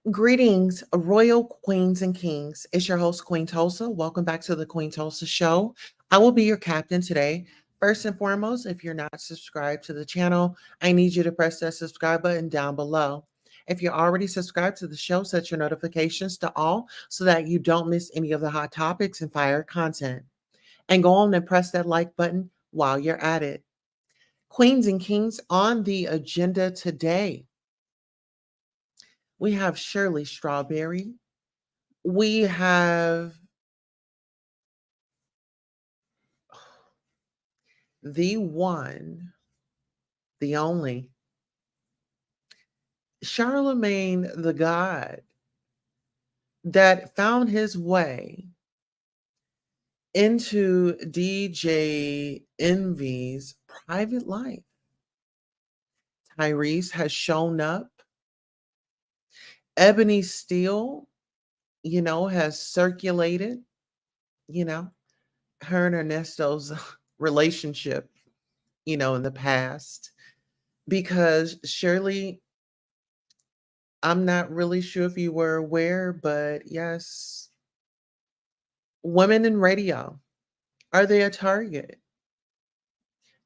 Greetings, royal queens and kings. It's your host, Queen Tulsa. Welcome back to the Queen Tulsa Show. I will be your captain today. First and foremost, if you're not subscribed to the channel, I need you to press that subscribe button down below. If you're already subscribed to the show, set your notifications to all so that you don't miss any of the hot topics and fire content. And go on and press that like button while you're at it. Queens and kings on the agenda today. We have Shirley Strawberry. We have the one, the only, Charlamagne the God that found his way into DJ Envy's private life. Tyrese has shown up. Ebony Steele, has circulated, her and Ernesto's relationship, in the past. Because Shirley, I'm not really sure if you were aware, but yes, women in radio, are they a target?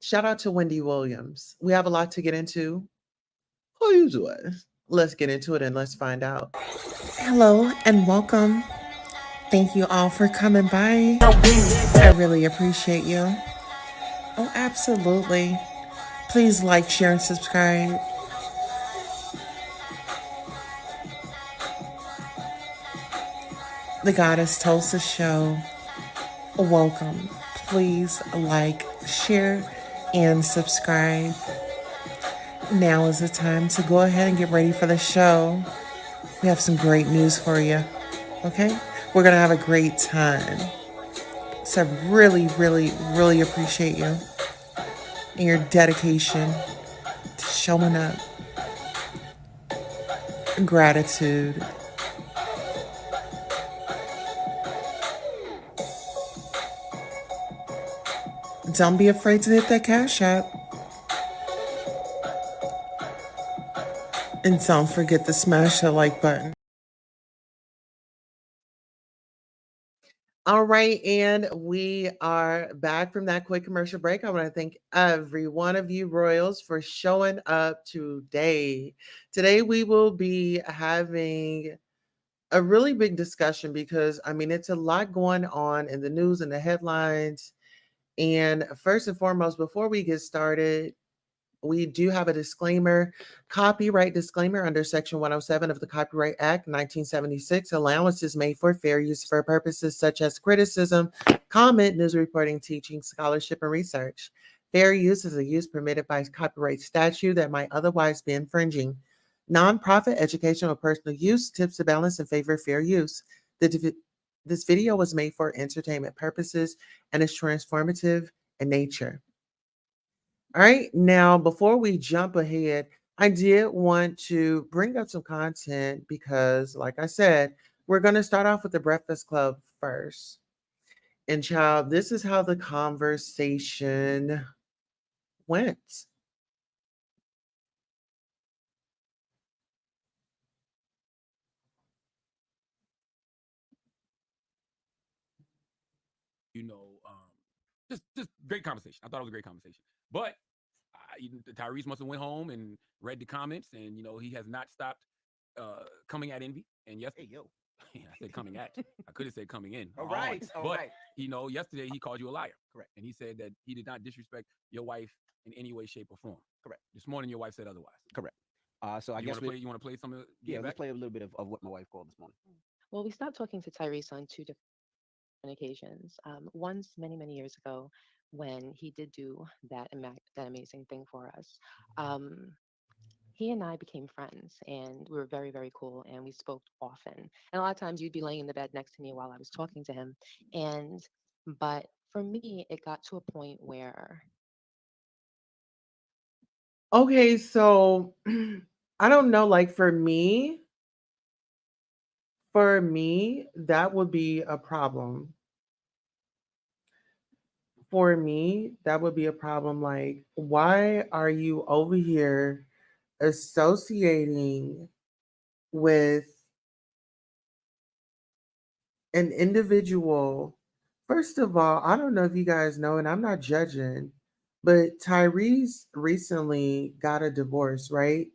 Shout out to Wendy Williams. We have a lot to get into. How you doing? Let's get into it and let's find out. Hello and welcome. Thank you all for coming by. I really appreciate you. Oh, absolutely. Please like, share, and subscribe. The Goddess Tulsa Show. Welcome. Please like, share, and subscribe. Now is the time to go ahead and get ready for the show. We have some great news for you. Okay? We're going to have a great time. So I really, really, really appreciate you and your dedication to showing up. Gratitude. Don't be afraid to hit that cash app. And don't forget to smash the like button. All right, and we are back from that quick commercial break. I want to thank every one of you royals for showing up today. Today we will be having a really big discussion because it's a lot going on in the news and the headlines. And first and foremost, before we get started, we do have a disclaimer, copyright disclaimer under Section 107 of the Copyright Act 1976. Allowances made for fair use for purposes such as criticism, comment, news reporting, teaching, scholarship, and research. Fair use is a use permitted by copyright statute that might otherwise be infringing. Nonprofit, educational, or personal use tips the balance in favor of fair use. This video was made for entertainment purposes and is transformative in nature. All right, now before we jump ahead, I did want to bring up some content because, like I said, we're going to start off with the Breakfast Club first. And child, this is how the conversation went. Just great conversation. I thought it was a great conversation. But Tyrese must have went home and read the comments, and he has not stopped coming at Envy. And yesterday, I said coming at. I could have said coming in. All right. But yesterday he called you a liar. Correct. And he said that he did not disrespect your wife in any way, shape, or form. Correct. This morning your wife said otherwise. Correct. So I guess you want to play some of let's play a little bit of what my wife called this morning. Well, we stopped talking to Tyrese on two different occasions. Once many years ago, when he did do that amazing thing for us. He and I became friends, and we were very cool, and we spoke often. And a lot of times you'd be laying in the bed next to me while I was talking to him. But for me, it got to a point where. Okay, so I don't know, like for me, that would be a problem. For me, that would be a problem. Like, why are you over here associating with an individual. First of all, I don't know if you guys know, and I'm not judging, but Tyrese recently got a divorce, right?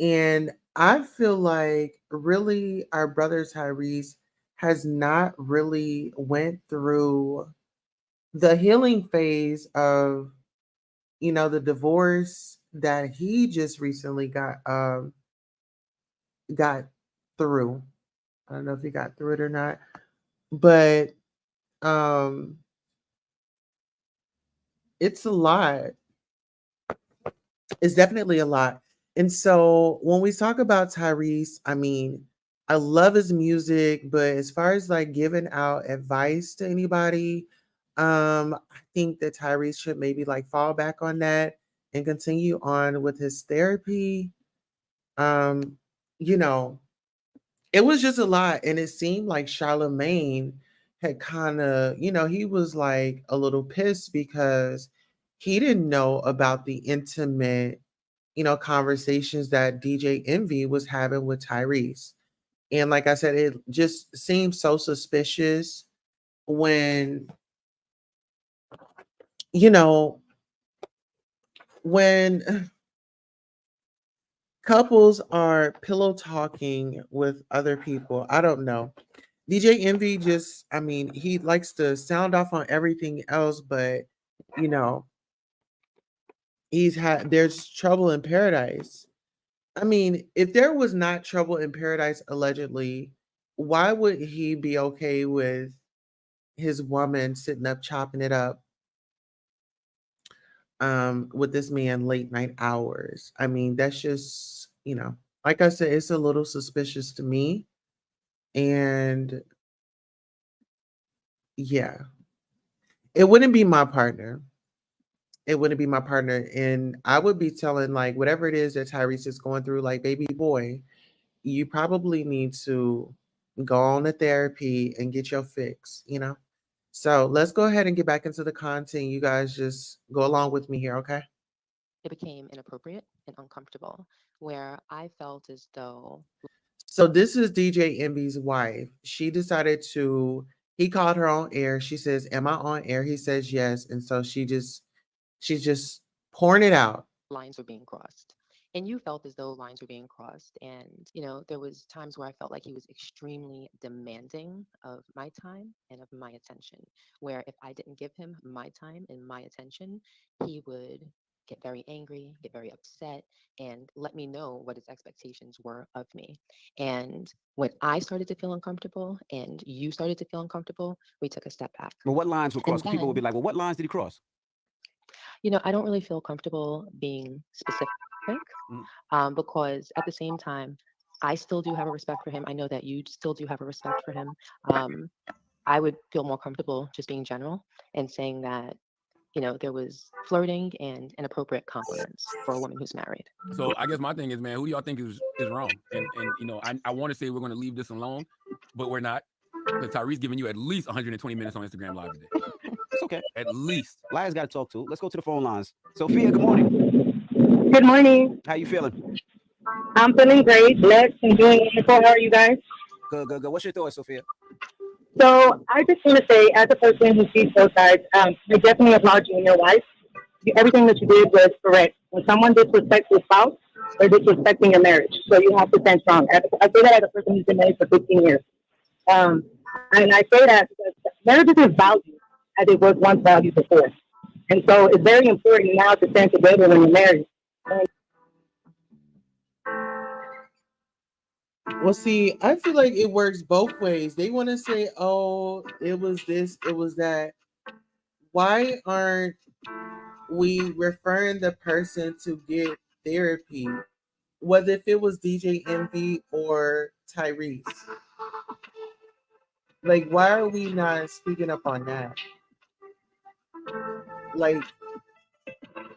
And I feel like really our brother Tyrese has not really went through the healing phase of, the divorce that he just recently got through. I don't know if he got through it or not, but um it's a lot. It's definitely a lot. And so when we talk about Tyrese, I mean, I love his music, but as far as like giving out advice to anybody, I think that Tyrese should maybe like fall back on that and continue on with his therapy. Um, you know, it was just a lot. And it seemed like Charlamagne had kind of, he was like a little pissed because he didn't know about the intimate, conversations that DJ Envy was having with Tyrese. And like I said, it just seemed so suspicious when, you know, when couples are pillow talking with other people. I don't know. DJ Envy just, I mean, he likes to sound off on everything else, but, you know, there's trouble in paradise. I mean, if there was not trouble in paradise allegedly, why would he be okay with his woman sitting up chopping it up with this man late night hours? I mean, that's just, like I said, it's a little suspicious to me. And yeah, it wouldn't be my partner. It wouldn't be my partner. And I would be telling like whatever it is that Tyrese is going through, like, baby boy, you probably need to go on to therapy and get your fix. So let's go ahead and get back into the content. You guys just go along with me here, okay? It became inappropriate and uncomfortable, where I felt as though So this is DJ Envy's wife. He called her on air. She says, "Am I on air?" He says yes. And so she's just pouring it out. lines were being crossed. And you felt as though lines were being crossed. And, there was times where I felt like he was extremely demanding of my time and of my attention, where if I didn't give him my time and my attention, he would get very angry, get very upset, and let me know what his expectations were of me. And when I started to feel uncomfortable and you started to feel uncomfortable, we took a step back. Well, what lines were And crossed? 'Cause people would be then, like, well, what lines did he cross? I don't really feel comfortable being specific because at the same time, I still do have a respect for him. I know that you still do have a respect for him. Um, I would feel more comfortable just being general and saying that, there was flirting and inappropriate compliments for a woman who's married. So I guess my thing is, man, who do y'all think is wrong? And I want to say we're going to leave this alone, but we're not, because Tyrese giving you at least 120 minutes on Instagram Live today. It's okay. At least. Liars got to talk to. Let's go to the phone lines. Sophia, good morning. Good morning. How you feeling? I'm feeling great, blessed, and doing wonderful. How are you guys? Good. What's your thoughts, Sophia? So I just want to say, as a person who sees both sides, I definitely applaud you and your wife. Everything that you did was correct. When someone disrespects your spouse, they're disrespecting your marriage. So you have to stand strong. I say that as a person who's been married for 15 years. And I say that because marriage isn't valued as it was once valued before. And so it's very important now to stand together when you're married. Well, see, I feel like it works both ways. They want to say, "Oh, it was this, it was that." Why aren't we referring the person to get therapy, whether if it was DJ Envy or Tyrese? Like, why are we not speaking up on that? Like,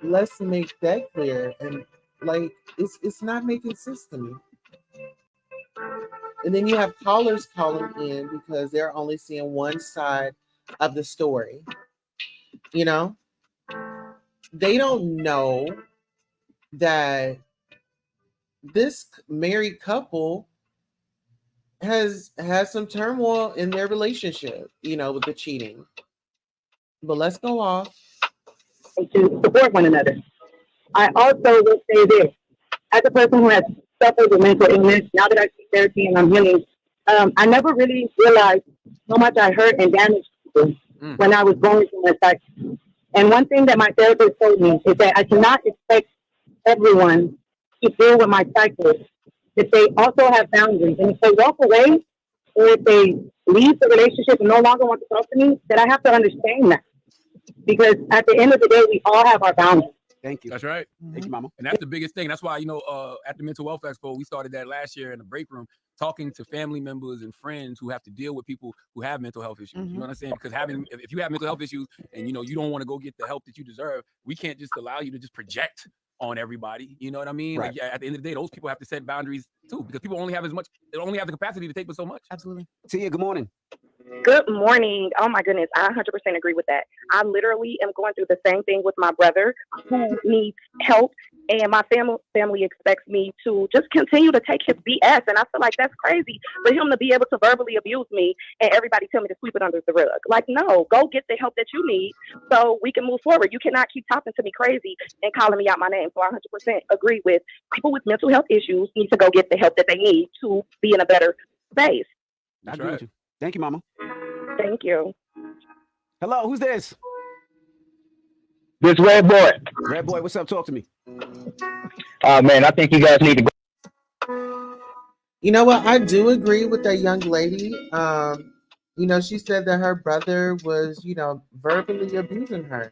let's make that clear. And like, it's not making sense to me. And then you have callers calling in because they're only seeing one side of the story. They don't know that this married couple has had some turmoil in their relationship, with the cheating. But let's go off. To support one another. I also will say this, as a person who has suffered with mental illness, now that I see therapy and I'm healing, I never really realized how much I hurt and damaged people when I was going through my cycle. And one thing that my therapist told me is that I cannot expect everyone to deal with my cycle if they also have boundaries. And if they walk away or if they leave the relationship and no longer want to talk to me, then I have to understand that. Because at the end of the day, we all have our boundaries. Thank you. That's right. Thank you, Mama. And that's the biggest thing. That's why, at the Mental Wealth Expo, we started that last year in the break room, talking to family members and friends who have to deal with people who have mental health issues. You know what I'm saying? Because if you have mental health issues and, you don't want to go get the help that you deserve, we can't just allow you to just project on everybody. You know what I mean? Right. Like, at the end of the day, those people have to set boundaries too, because people only have the capacity to take but so much. Absolutely. Tia, good morning. Good morning. Oh my goodness, I 100% agree with that. I literally am going through the same thing with my brother who needs help, and my family expects me to just continue to take his BS, and I feel like that's crazy for him to be able to verbally abuse me and everybody tell me to sweep it under the rug. Like, no, go get the help that you need so we can move forward. You cannot keep talking to me crazy and calling me out my name. So I 100% agree with people with mental health issues need to go get the help that they need to be in a better space. I agree with you. Thank you, Mama. Thank you. Hello, who's this? This Red Boy. Red Boy, what's up? Talk to me. Man, I think you guys need to go. You know what? I do agree with that young lady. She said that her brother was, verbally abusing her.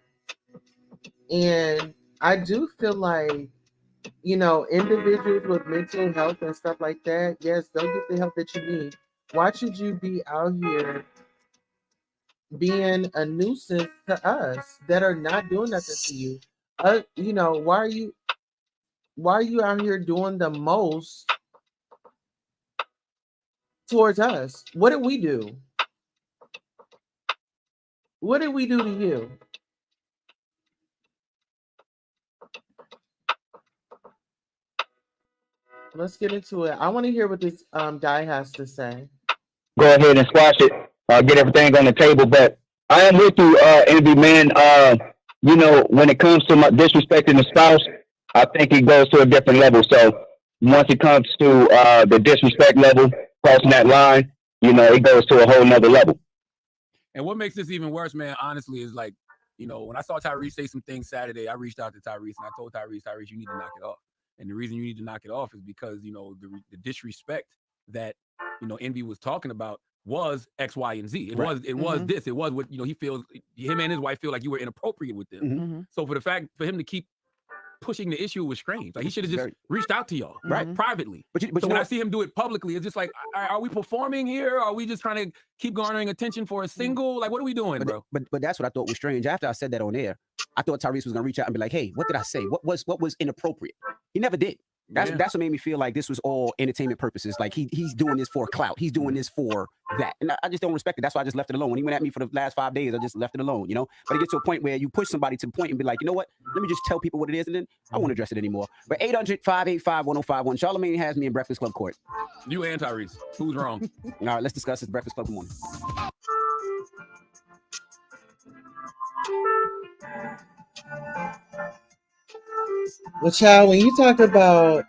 And I do feel like, individuals with mental health and stuff like that, yes, go get the help that you need. Why should you be out here being a nuisance to us that are not doing nothing to you? Why are you out here doing the most towards us? What did we do? What did we do to you? Let's get into it. I want to hear what this guy has to say. Go ahead and squash it. Get everything on the table. But I am with you, Envy, man. When it comes to disrespecting the spouse, I think it goes to a different level. So once it comes to the disrespect level, crossing that line, it goes to a whole nother level. And what makes this even worse, man, honestly, is like, when I saw Tyrese say some things Saturday, I reached out to Tyrese and I told Tyrese, you need to knock it off. And the reason you need to knock it off is because, the disrespect that, Envy was talking about was X, Y, and Z. It was this. It was what, he feels, him and his wife feel like you were inappropriate with them. So for him to keep pushing the issue was strange. Like, he should have just reached out to y'all, right, privately. But when I see him do it publicly, it's just like, are we performing here? Are we just trying to keep garnering attention for a single? Like, what are we doing, bro? But that's what I thought was strange. After I said that on air, I thought Tyrese was gonna reach out and be like, "Hey, what did I say? What was inappropriate?" He never did. That's what made me feel like this was all entertainment purposes. Like he's doing this for clout. He's doing this for that. And I just don't respect it. That's why I just left it alone. When he went at me for the last 5 days, I just left it alone, But it gets to a point where you push somebody to the point and be like, you know what? Let me just tell people what it is, and then I won't address it anymore. But 800-585-1051. Charlamagne has me in Breakfast Club court. You and Tyrese. Who's wrong? All right, let's discuss this Breakfast Club morning. Well, child, when you talk about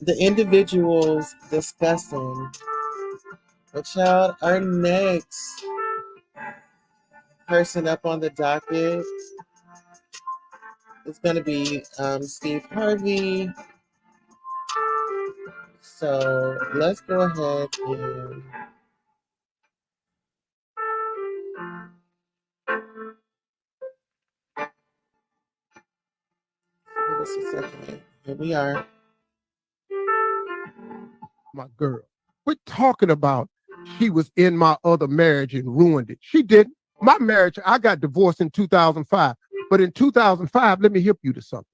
the individuals discussing, well, child, our next person up on the docket is going to be Steve Harvey. So let's go ahead and give us a second. Here we are. My girl. We're talking about she was in my other marriage and ruined it. She didn't. My marriage, I got divorced in 2005. But in 2005, let me hip you to something.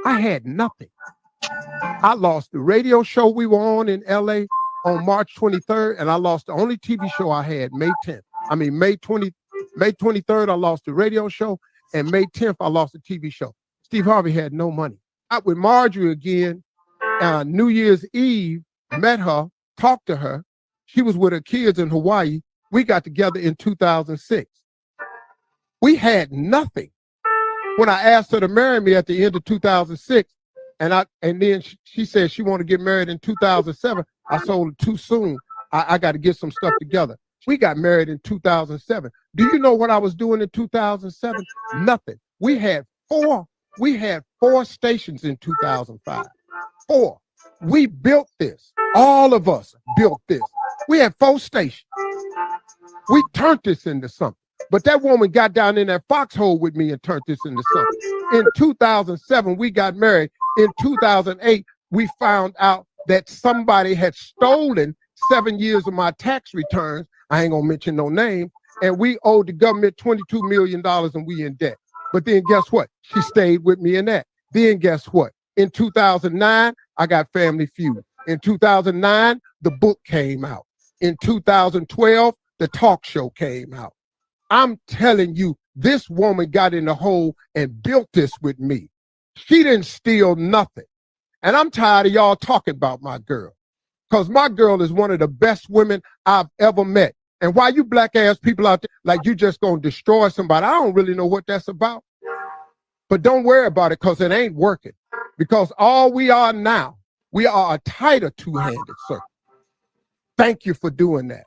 I had nothing. I lost the radio show we were on in LA on March 23rd, and I lost the only TV show I had May 10th. May 23rd, I lost the radio show, and May 10th, I lost the TV show. Steve Harvey had no money. Out with Marjorie again, New Year's Eve, met her, talked to her. She was with her kids in Hawaii. We got together in 2006. We had nothing. When I asked her to marry me at the end of 2006, and then she said she wanted to get married in 2007, I sold it too soon. I got to get some stuff together. We got married in 2007. Do you know what I was doing in 2007? Nothing. We had four stations in 2005. 4. We built this. All of us built this. We had 4 stations. We turned this into something. But that woman got down in that foxhole with me and turned this into something. In 2007, we got married. In 2008, we found out that somebody had stolen 7 years of my tax returns. I ain't gonna mention no name. And we owed the government $22 million and we in debt. But then guess what? She stayed with me in that. Then guess what? In 2009, I got Family Feud. In 2009, the book came out. In 2012, the talk show came out. I'm telling you, this woman got in the hole and built this with me. She didn't steal nothing. And I'm tired of y'all talking about my girl. Because my girl is one of the best women I've ever met. And why you black ass people out there, like you just gonna destroy somebody, I don't really know what that's about. But don't worry about it because it ain't working. Because all we are now, we are a tighter two-handed circle. Thank you for doing that.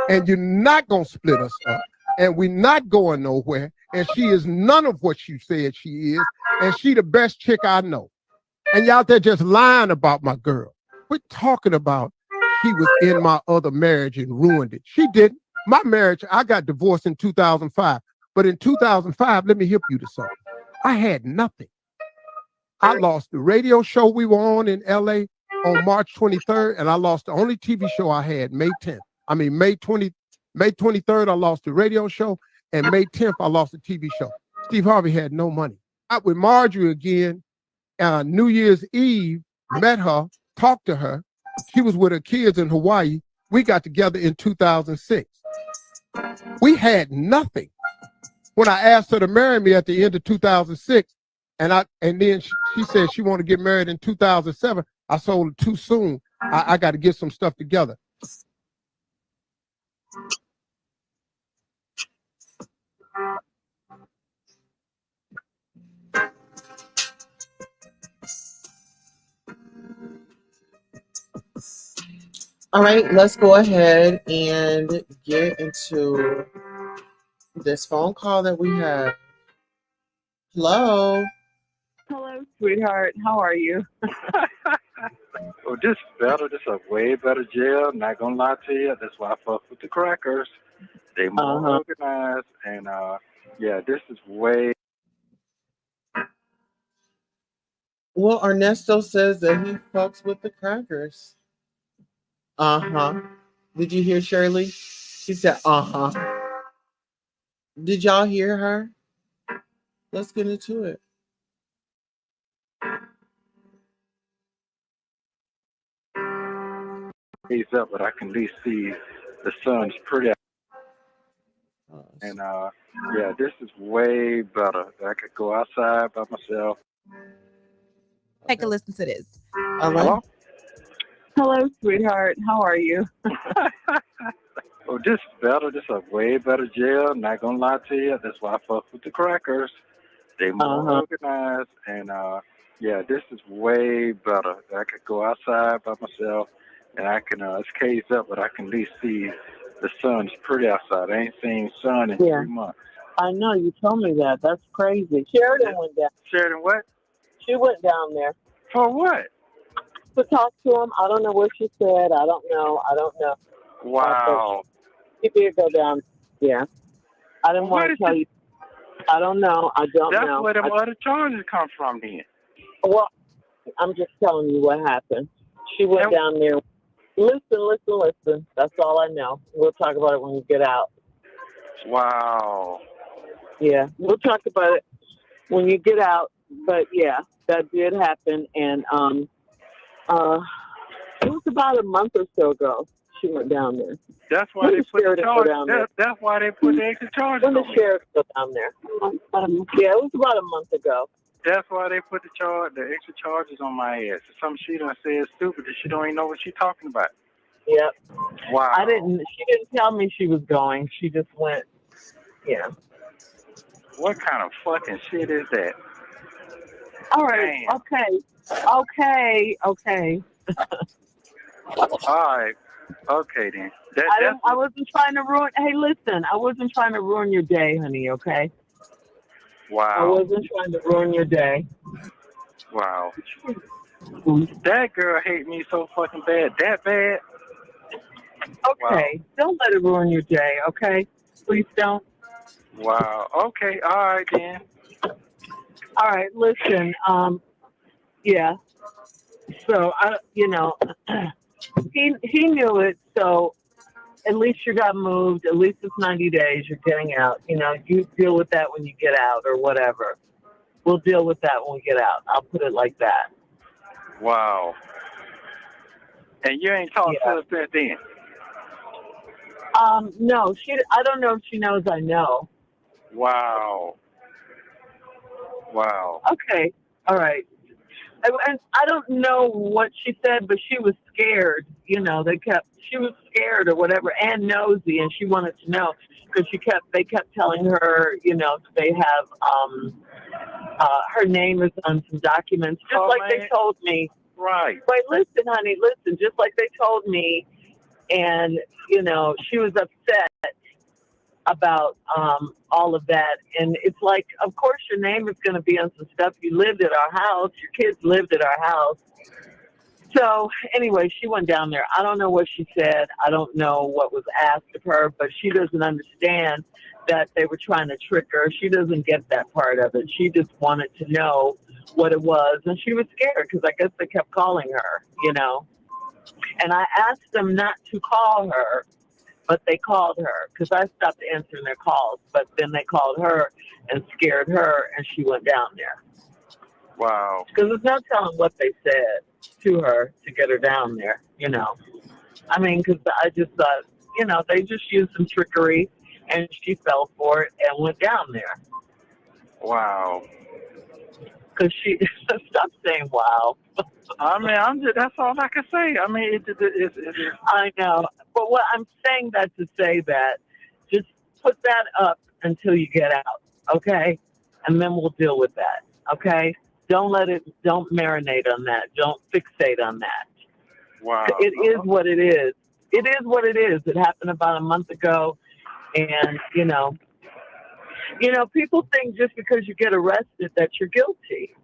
And you're not gonna split us up. And we're not going nowhere. And she is none of what you said she is. And she the best chick I know. And y'all there just lying about my girl. We're talking about she was in my other marriage and ruined it. She didn't. My marriage, I got divorced in 2005. But in 2005, let me hip you to something. I had nothing. I lost the radio show we were on in LA on March 23rd. And I lost the only TV show I had May 10th. May 23rd, I lost the radio show, and May 10th, I lost the TV show. Steve Harvey had no money. Out with Marjorie again, New Year's Eve, met her, talked to her. She was with her kids in Hawaii. We got together in 2006. We had nothing. When I asked her to marry me at the end of 2006, and then she said she wanted to get married in 2007, I sold it too soon. I got to get some stuff together. All right, let's go ahead and get into this phone call that we have. Hello. Hello, sweetheart. How are you? Oh, this is better. This is a way better jail. Not gonna lie to you. That's why I fuck with the crackers. They more organized, and yeah, this is way. Well, Ernesto says that he fucks with the crackers. Did you hear Shirley? She said, Did y'all hear her? Let's get into it. He's up, but I can at least see the sun's pretty. And yeah, this is way better. I could go outside by myself. Take a listen to this. Hello? Hello, sweetheart. How are you? Oh, this is better. This is a way better jail. Not gonna lie to you. That's why I fuck with the crackers. They more organized, and yeah, this is way better. I could go outside by myself, and I can. It's caged up, but I can at least see the sun's pretty outside. I ain't seen sun in 3 months. I know, you told me that. That's crazy. Sheridan went down. Sheridan what? She went down there. For what? To talk to him. I don't know what she said. I don't know. Wow. She did go down. Yeah. I didn't want to tell you. I don't know. I don't know. That's where the other charges come from then. Well, I'm just telling you what happened. She went down there. Listen. That's all I know. We'll talk about it when we get out. Wow. Yeah, we'll talk about it when you get out. But yeah, that did happen, and it was about a month or so ago. She went down there. That's why they put the charge. That's why they put the extra charges. When the sheriff go down there. Yeah, it was about a month ago. That's why they put the extra charges on my ass. Some she done said stupid that she don't even know what she's talking about. Yep. Wow. She didn't tell me she was going. She just went. Yeah. What kind of fucking shit is that? All right. Damn. Okay. All right. Okay then. I wasn't trying to ruin. Hey, listen. I wasn't trying to ruin your day, honey. Okay. Wow. I wasn't trying to ruin your day. Wow. That girl hate me so fucking bad. That bad? Okay. Wow. Don't let it ruin your day. Okay. Please don't. Wow. Okay. All right then. All right. Listen. Yeah. So he knew it. So at least you got moved. At least it's 90 days. You're getting out. You deal with that when you get out or whatever. We'll deal with that when we get out. I'll put it like that. Wow. And you ain't talked to her since then? No. I don't know if she knows I know. Wow. Wow. Okay. All right. And I don't know what she said, but she was scared. She was scared or whatever, and nosy, and she wanted to know because they kept telling her, they have, her name is on some documents, just like they told me. Right. Wait, listen, honey, just like they told me, and, she was upset about all of that. And it's like, of course, your name is going to be on some stuff. You lived at our house. Your kids lived at our house. So anyway, she went down there. I don't know what she said. I don't know what was asked of her, but she doesn't understand that they were trying to trick her. She doesn't get that part of it. She just wanted to know what it was. And she was scared because I guess they kept calling her, And I asked them not to call her, but they called her because I stopped answering their calls. But then they called her and scared her, and she went down there. Wow. Because there's no telling what they said to her to get her down there, I mean, because I just thought, they just used some trickery, and she fell for it and went down there. Wow. Because she stopped saying wow. I mean, that's all I can say. I mean, I know. But what I'm saying that to say that, just put that up until you get out, okay? And then we'll deal with that, okay? Don't marinate on that. Don't fixate on that. Wow. It is what it is. It is what it is. It happened about a month ago. And, people think just because you get arrested that you're guilty.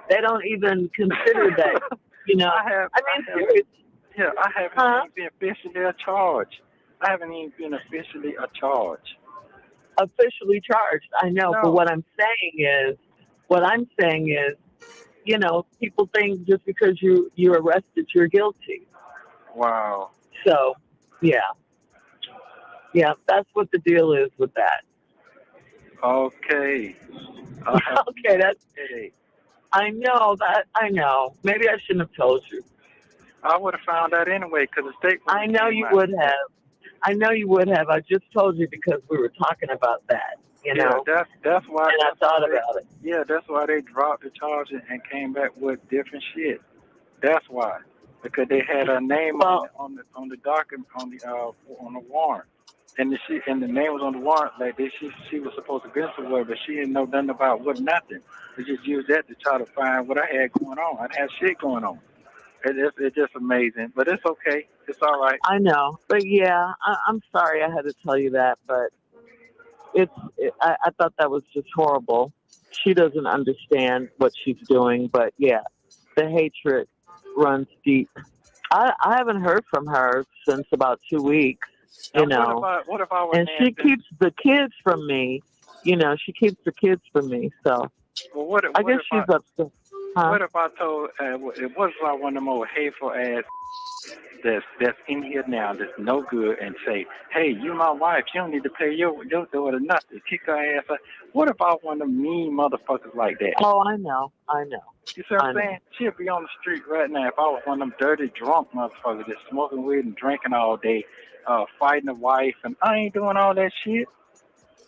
They don't even consider that, seriously. Yeah, I haven't even been officially charged. I haven't even been officially charged. Officially charged, I know. No. But what I'm saying is, people think just because you're arrested, you're guilty. Wow. So, yeah, that's what the deal is with that. Okay. Okay, that's it. I know. Maybe I shouldn't have told you. I would have found out anyway because the state. I know you would have. I just told you because we were talking about that. Yeah, that's why. And I thought about it. Yeah, that's why they dropped the charges and came back with different shit. That's why, because they had a name on the document on the warrant, and the name was on the warrant. Like she was supposed to be somewhere, but she didn't know nothing about nothing. They just used that to try to find what I had going on. I had shit going on. It's just amazing, but it's okay. It's all right. I know, but yeah, I'm sorry I had to tell you that, but I thought that was just horrible. She doesn't understand what she's doing, but yeah, the hatred runs deep. I haven't heard from her since about 2 weeks, What if I was and she keeps the kids from me. She keeps the kids from me, so I guess she's upset. Huh? What if I told? What if I one of them old hateful ass that's in here now that's no good and say, "Hey, you my wife. You don't need to pay your daughter nothing. Kick her ass out." What if I one of them mean motherfuckers like that? Oh, I know. You see what I'm saying? She'll be on the street right now if I was one of them dirty drunk motherfuckers that's smoking weed and drinking all day, fighting a wife, and I ain't doing all that shit.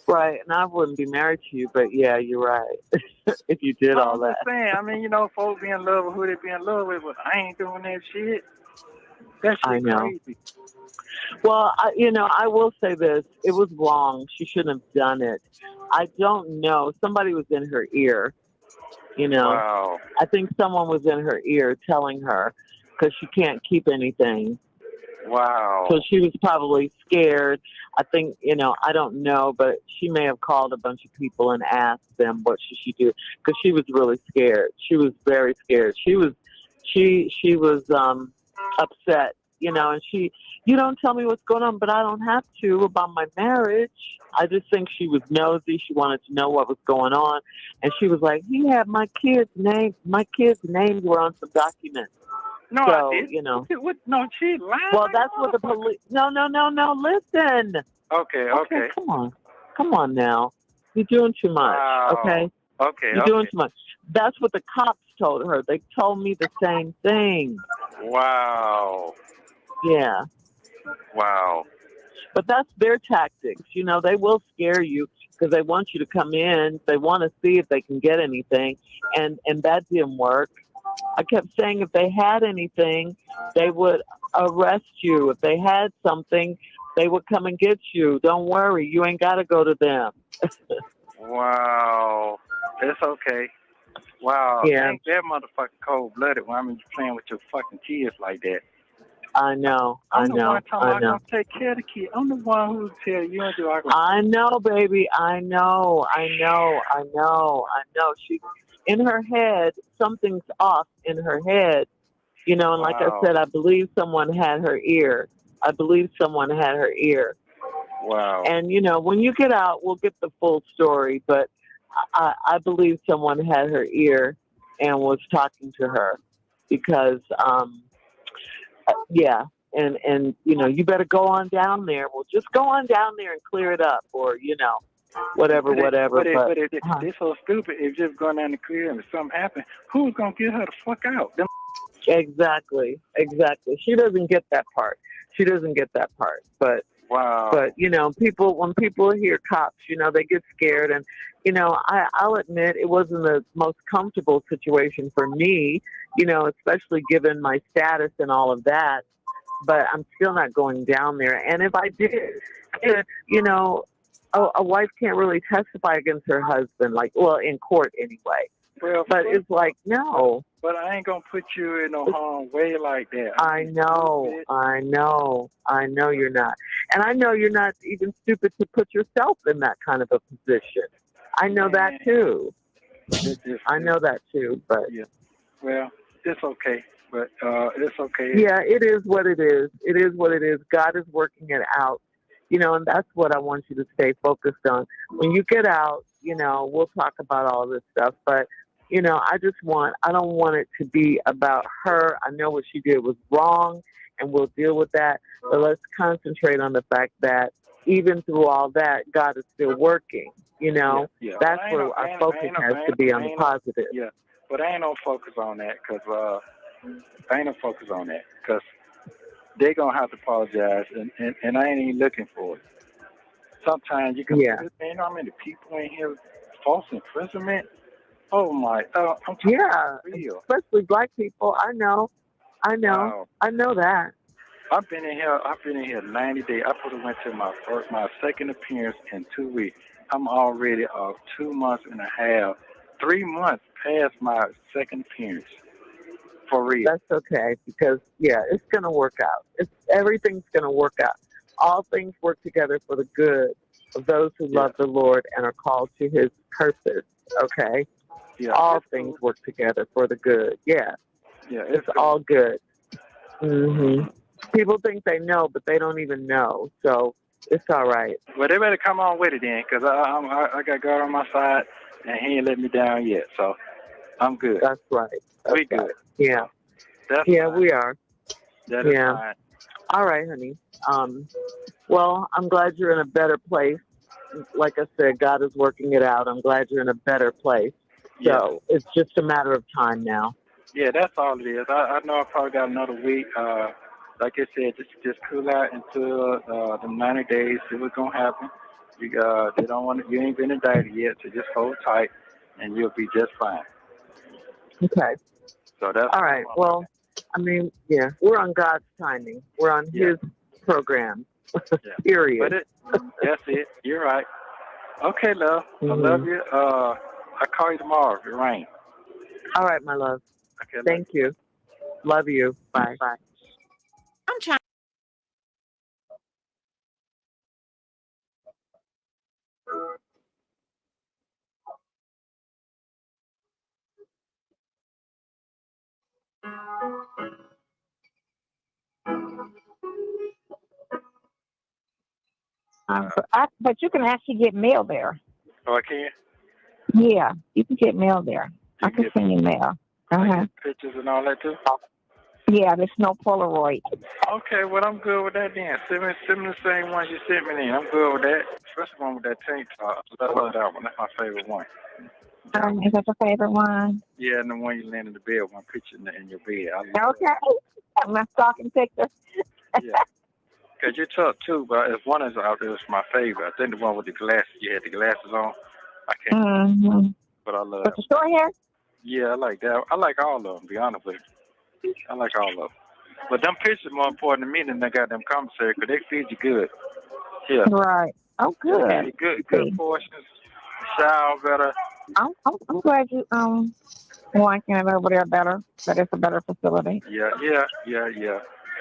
Right, and I wouldn't be married to you, but yeah, you're right. If you did all that. I'm just saying, I mean, folks be in love with who they be in love with, but I ain't doing that shit. That I shit know. crazy. Well, I will say this. It was wrong. She shouldn't have done it. I don't know. Somebody was in her ear, Wow. I think someone was in her ear telling her because she can't keep anything. Wow. So she was probably scared. I think, I don't know, but she may have called a bunch of people and asked them what should she do because she was really scared. She was very scared. She was upset, and you don't tell me what's going on, but I don't have to about my marriage. I just think she was nosy. She wanted to know what was going on. And she was like, he had my kids' names were on some documents. No, So, I didn't. No, she lied. Well, that's what the police. No. Listen. Okay. Come on now. You're doing too much. Wow. Okay. Okay. You're doing too much. That's what the cops told her. They told me the same thing. Wow. Yeah. Wow. But that's their tactics. They will scare you because they want you to come in. They want to see if they can get anything. And that didn't work. I kept saying if they had anything, they would arrest you. If they had something, they would come and get you. Don't worry. You ain't got to go to them. Wow. It's okay. Wow. Yeah. Ain't that motherfucking cold-blooded when you playing with your fucking kids like that. I know. I'm the one I'm going to take care of the kid. I'm the one who tell you and do I know, baby. I know. She, in her head, something's off in her head. And like I said, I believe someone had her ear. Wow. And, when you get out, we'll get the full story. But I believe someone had her ear and was talking to her because, yeah. And you better go on down there. Well, just go on down there and clear it up or, whatever. But it's so stupid. If just going down the clear and if something happened, who's going to get her the fuck out? Exactly. She doesn't get that part. But wow. But when people hear cops, they get scared, and I'll admit it wasn't the most comfortable situation for me, especially given my status and all of that. But I'm still not going down there. And if I did, a wife can't really testify against her husband, in court anyway. Well, but it's like, no. But I ain't going to put you in no harm way like that. I know you're not. And I know you're not even stupid to put yourself in that kind of a position. I know that too. I know that too, but. Yeah. Well, it's okay. But it's okay. Yeah, it is what it is. It is what it is. God is working it out. And that's what I want you to stay focused on. When you get out, we'll talk about all this stuff. But, I don't want it to be about her. I know what she did was wrong, and we'll deal with that. But let's concentrate on the fact that even through all that, God is still working. Yeah. That's where our focus has to be on the positive. Yeah, but I ain't no focus on that because they're going to have to apologize, and I ain't even looking for it. Sometimes you can how many people in here, false imprisonment? Oh, my. I'm talking real. Especially black people. I know. Wow. I know that. I've been in here 90 days. I probably went to my second appearance in 2 weeks. I'm already 2 months and a half, 3 months past my second appearance. For real. That's okay because it's gonna work out. Everything's gonna work out. All things work together for the good of those who love the Lord and are called to His purpose. Okay. Yeah. All things work together for the good. Yeah. Yeah. It's all good. Mm-hmm. People think they know, but they don't even know. So it's all right. Well, they better come on with it then, because I got God on my side, and He ain't let me down yet. So I'm good. That's right. We good. Yeah. That's fine. We are. That is fine. All right, honey. Well, I'm glad you're in a better place. Like I said, God is working it out. I'm glad you're in a better place. So it's just a matter of time now. Yeah, that's all it is. I know I probably got another week. Like I said, just cool out until the 90 days. See what's gonna happen. They don't want you ain't been indicted yet, so just hold tight, and you'll be just fine. Okay. So that's all right. Well, I mean, yeah, we're on God's timing. We're on His program. Period. But that's it. You're right. Okay, love. I love you. I'll call you tomorrow if it rains. All right, my love. Okay. Thank you. Love you. Bye. Bye. I'm trying. But you can actually get mail there. Oh, I can? Yeah, you can get mail there. I can send you mail. Pictures and all that too? Yeah, there's no Polaroid. Okay, well, I'm good with that then. Send me the same ones you sent me then. I'm good with that. First one with that tank top. I love that one. That's my favorite one. Is that your favorite one? Yeah, and the one you land in the bed, one picture in your bed. I love Okay. My stalking picture. Yeah. Because you're tough too, but if one is out there, it's my favorite. I think the one with the glasses, you had the glasses on. I can't. But I love With the short hair? Yeah, I like that. I like all of them, to be honest with you. I like all of them. But them pictures more important to me than they got them commissary because they feed you good. Yeah. Right. Oh, good. They feed you good portions. Shower better. I'm glad you liking it over there better. That it's a better facility. Yeah.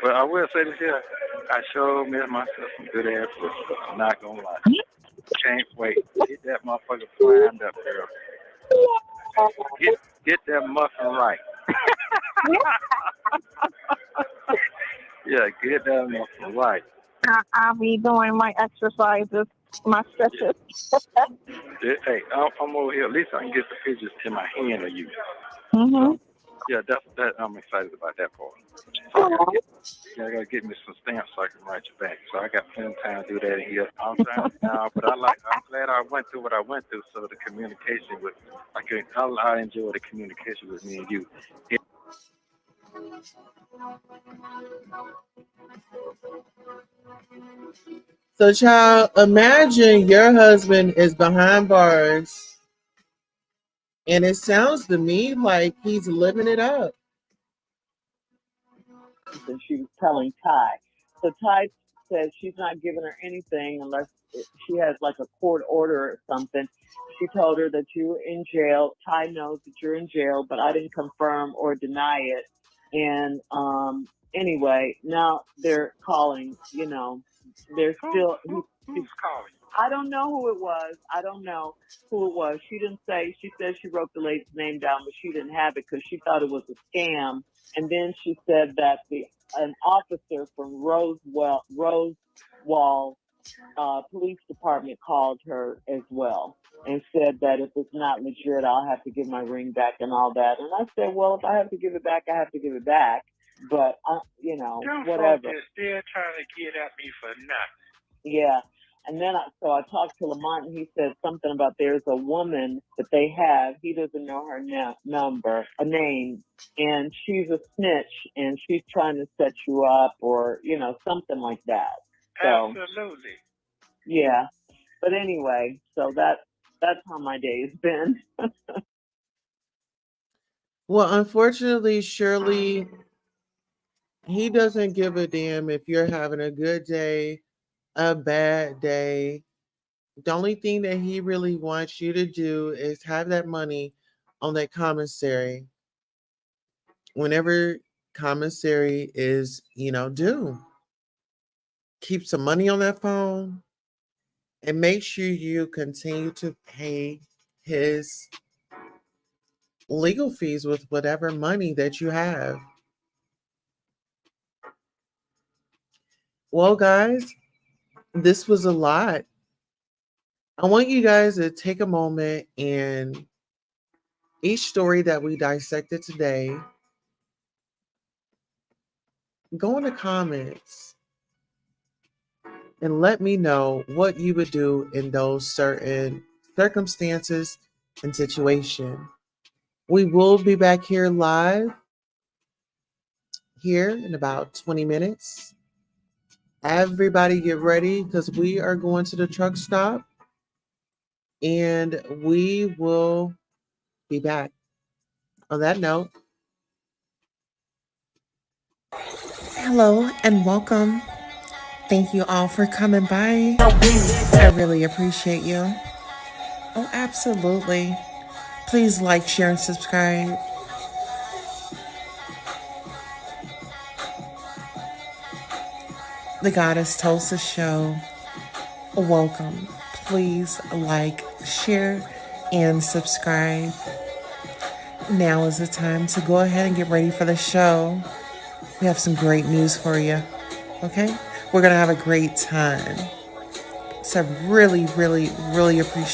But I will say this here. I sure miss myself some good ass pussy. I'm not gonna lie. Can't wait. Get that motherfucker primed up, girl. Get that muffin right. Yeah, get that muffin right. I'll be doing my exercises, my stretches. Hey, I'm over here. At least I can get the pictures in my hand of you. Mm-hmm. Yeah, that I'm excited about that part. So I gotta get me some stamps so I can write you back. So I got plenty of time to do that in here. I'm trying now, but I'm glad I went through what I went through, so the communication I enjoy the communication with me and you. So, child, imagine your husband is behind bars, and it sounds to me like he's living it up. And she was telling Ty. So Ty says she's not giving her anything unless she has like a court order or something. She told her that you were in jail. Ty knows that you're in jail, but I didn't confirm or deny it. And anyway, now they're calling, they're still... Who's calling? I don't know who it was. She didn't say. She said she wrote the lady's name down, but she didn't have it because she thought it was a scam. And then she said that an officer from Rosewall Police Department called her as well and said that if it's not legit, I'll have to give my ring back and all that. And I said, well, if I have to give it back, I have to give it back. But, whatever. They're still trying to get at me for nothing. Yeah. And then I talked to Lamont, and he said something about there's a woman that they have. He doesn't know her name, and she's a snitch, and she's trying to set you up or, something like that. So, absolutely. Yeah. But anyway, so that's how my day's been. Well, unfortunately, Shirley, he doesn't give a damn if you're having a good day, a bad day. The only thing that he really wants you to do is have that money on that commissary whenever commissary is, due. Keep some money on that phone and make sure you continue to pay his legal fees with whatever money that you have. Well, guys, this was a lot. I want you guys to take a moment and each story that we dissected today, go in the comments and let me know what you would do in those certain circumstances and situation. We will be back here live here in about 20 minutes. Everybody get ready because we are going to the truck stop and we will be back. On that note, Hello and welcome. Thank you all for coming by. I really appreciate you. Oh, absolutely. Please like, share, and subscribe. The Goddess Tulsa Show. Welcome. Please like, share, and subscribe. Now is the time to go ahead and get ready for the show. We have some great news for you. Okay? We're going to have a great time. So I really, really, really appreciate